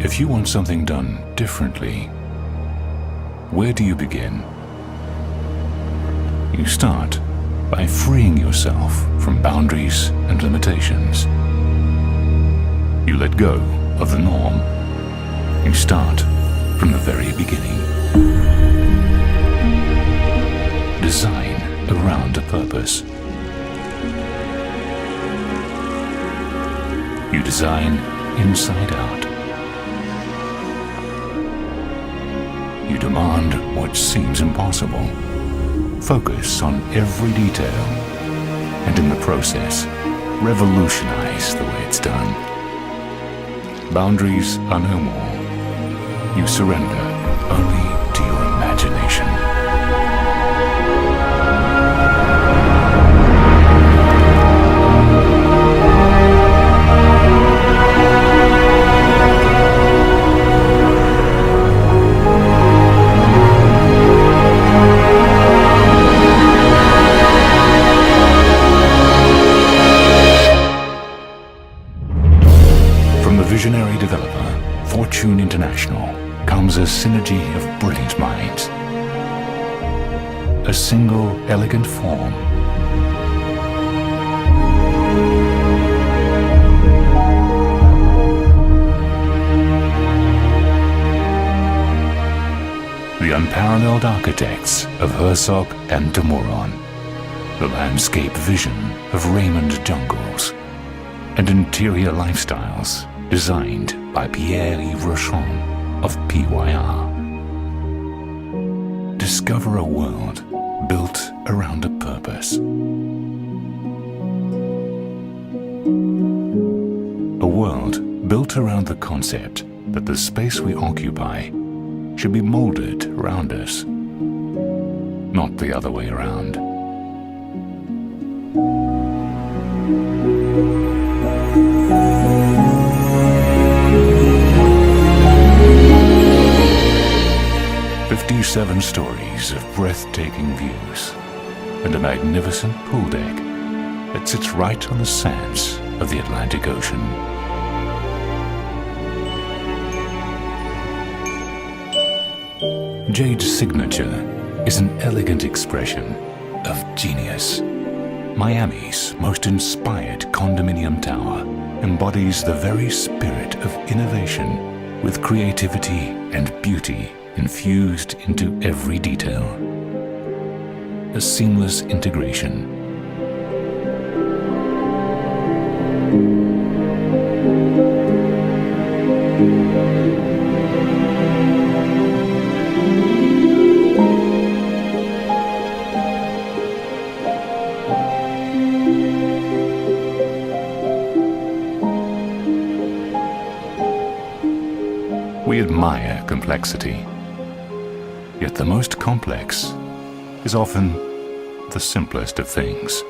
If you want something done differently, where do you begin? You start by freeing yourself from boundaries and limitations. You let go of the norm. You start from the very beginning. Design around a purpose. You design inside out. You demand what seems impossible. Focus on every detail, and in the process, revolutionize the way it's done. Boundaries are no more. You surrender only to your imagination. Visionary developer, Fortune International, comes a synergy of brilliant minds. A single elegant form. The unparalleled architects of Herzog and de Meuron. The landscape vision of Raymond Jungles. And interior lifestyles designed by Pierre-Yves Rochon of PYR. Discover a world built around a purpose. A world built around the concept that the space we occupy should be molded around us, not the other way around. Seven stories of breathtaking views and a magnificent pool deck that sits right on the sands of the Atlantic Ocean. Jade Signature is an elegant expression of genius. Miami's most inspired condominium tower embodies the very spirit of innovation with creativity and beauty infused into every detail. A seamless integration. We admire complexity. Yet the most complex is often the simplest of things.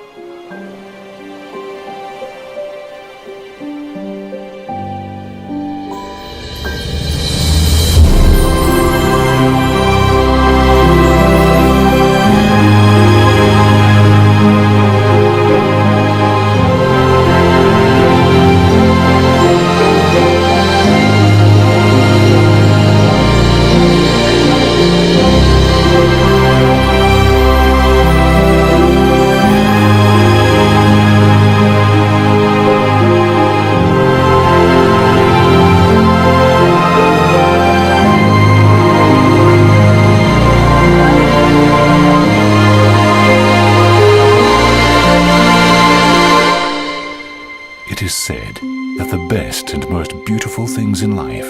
It is said that the best and most beautiful things in life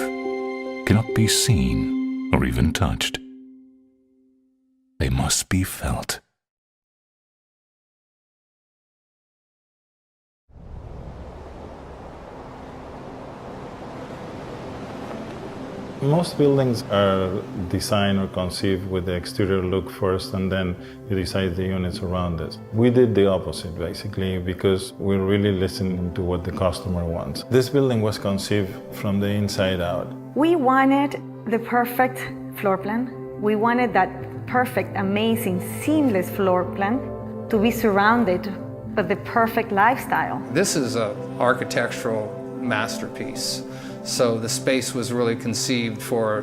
cannot be seen or even touched. They must be felt. Most buildings are designed or conceived with the exterior look first, and then you decide the units around it. We did the opposite, basically, because we're really listening to what the customer wants. This building was conceived from the inside out. We wanted the perfect floor plan. We wanted that perfect, amazing, seamless floor plan to be surrounded by the perfect lifestyle. This is an architectural masterpiece. So the space was really conceived for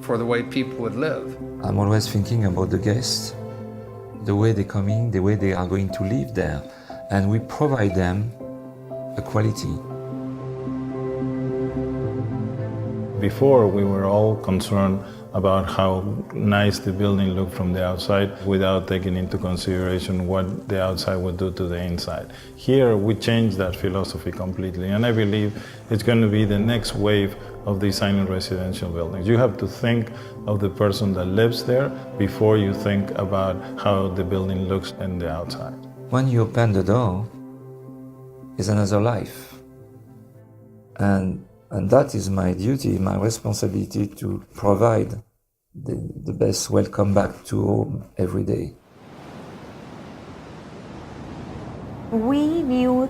the way people would live. I'm always thinking about the guests, the way they come in, the way they are going to live there, and we provide them a quality. Before, we were all concerned about how nice the building looked from the outside without taking into consideration what the outside would do to the inside. Here, we changed that philosophy completely, and I believe it's going to be the next wave of designing residential buildings. You have to think of the person that lives there before you think about how the building looks on the outside. When you open the door, it's another life. And that is my duty, my responsibility to provide the best welcome back to home every day. We knew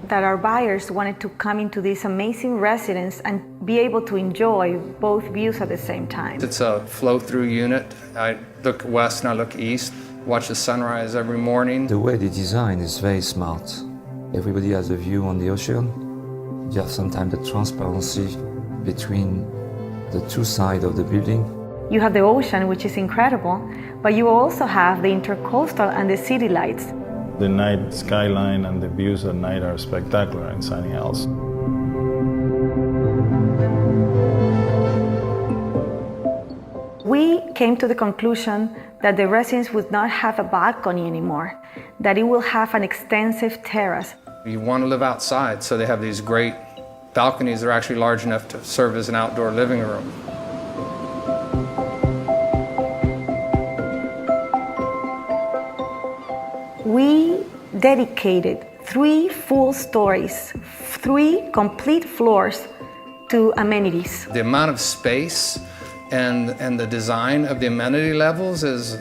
that our buyers wanted to come into this amazing residence and be able to enjoy both views at the same time. It's a flow-through unit. I look west and I look east, watch the sunrise every morning. The way they design is very smart. Everybody has a view on the ocean. You have sometimes the transparency between the two sides of the building. You have the ocean, which is incredible, but you also have the intercoastal and the city lights. The night skyline and the views at night are spectacular in Sunny Isles. We came to the conclusion that the residence would not have a balcony anymore, that it will have an extensive terrace. You want to live outside, so they have these great balconies that are actually large enough to serve as an outdoor living room. We dedicated 3 full stories, 3 complete floors to amenities. The amount of space and the design of the amenity levels is,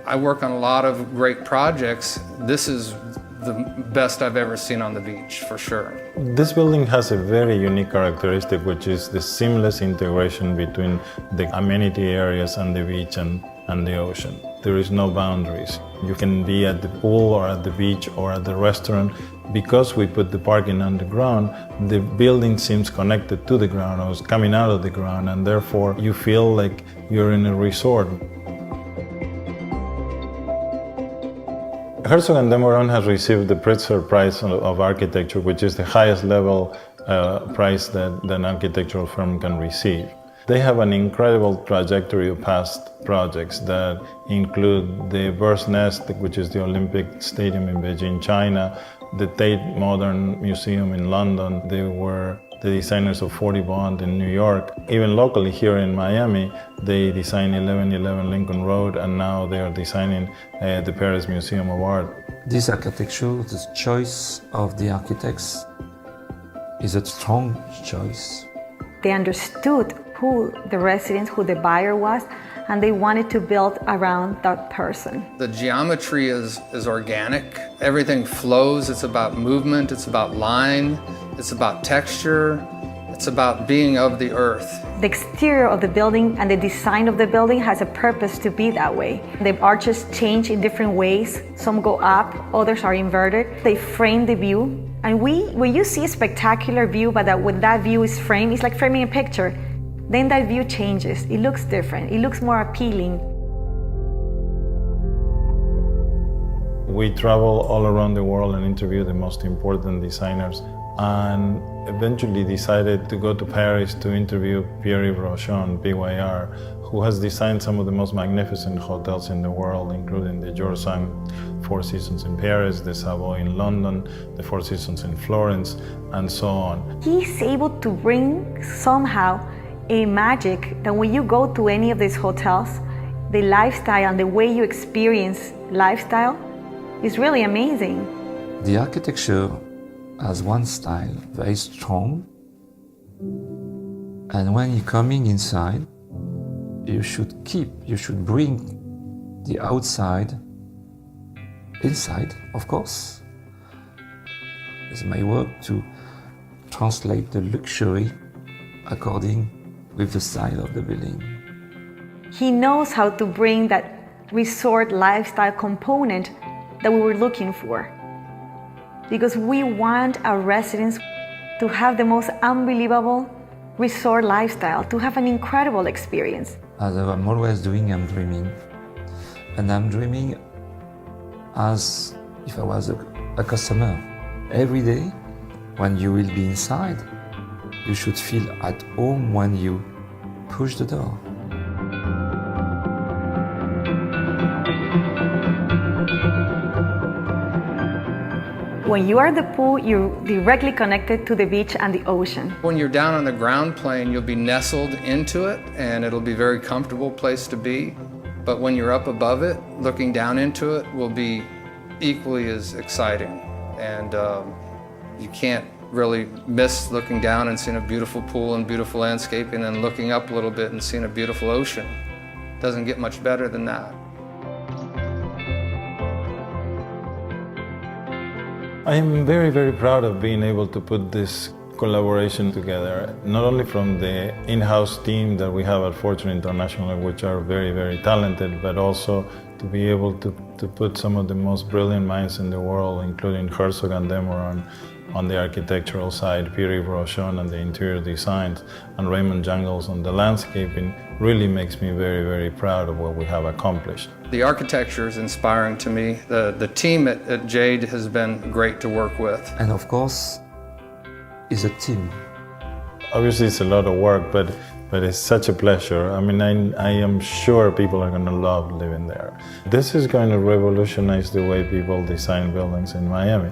I work on a lot of great projects. This is the best I've ever seen on the beach, for sure. This building has a very unique characteristic, which is the seamless integration between the amenity areas and the beach and the ocean. There is no boundaries. You can be at the pool or at the beach or at the restaurant. Because we put the parking underground, the building seems connected to the ground or is coming out of the ground, and therefore you feel like you're in a resort. Herzog & de Meuron has received the Pritzker Prize of Architecture, which is the highest level prize that an architectural firm can receive. They have an incredible trajectory of past projects that include the Bird's Nest, which is the Olympic Stadium in Beijing, China, the Tate Modern Museum in London. They were the designers of 40 Bond in New York. Even locally here in Miami, they designed 1111 Lincoln Road, and now they are designing the Paris Museum of Art. This architecture, the choice of the architects is a strong choice. They understood who the resident, who the buyer was, and they wanted to build around that person. The geometry is organic. Everything flows. It's about movement. It's about line. It's about texture. It's about being of the earth. The exterior of the building and the design of the building has a purpose to be that way. The arches change in different ways. Some go up, others are inverted. They frame the view. And when you see a spectacular view, but when that view is framed, it's like framing a picture. Then that view changes. It looks different. It looks more appealing. We travel all around the world and interview the most important designers, and eventually decided to go to Paris to interview Pierre-Yves Rochon, PYR, who has designed some of the most magnificent hotels in the world, including the Georgetown Four Seasons in Paris, the Savoy in London, the Four Seasons in Florence, and so on. He's able to bring somehow a magic that when you go to any of these hotels, the lifestyle and the way you experience lifestyle is really amazing. The architecture has one style, very strong, and when you're coming inside, you should bring the outside inside, of course. It's my work to translate the luxury according with the style of the building. He knows how to bring that resort lifestyle component that we were looking for. Because we want our residents to have the most unbelievable resort lifestyle, to have an incredible experience. As I'm always doing, I'm dreaming. And I'm dreaming as if I was a customer. Every day, when you will be inside, you should feel at home when you push the door. When you are at the pool, you're directly connected to the beach and the ocean. When you're down on the ground plane, you'll be nestled into it and it'll be a very comfortable place to be. But when you're up above it, looking down into it will be equally as exciting. And you can't really miss looking down and seeing a beautiful pool and beautiful landscape, and then looking up a little bit and seeing a beautiful ocean. Doesn't get much better than that. I am very, very proud of being able to put this collaboration together, not only from the in-house team that we have at Fortune International, which are very, very talented, but also to be able to put some of the most brilliant minds in the world, including Herzog and Demoran on the architectural side, Pierre Rochon on the interior designs, and Raymond Jangles on the landscaping, really makes me very, very proud of what we have accomplished. The architecture is inspiring to me. The team at Jade has been great to work with. And of course, it's a team. Obviously, it's a lot of work, but it's such a pleasure. I mean, I am sure people are going to love living there. This is going to revolutionize the way people design buildings in Miami.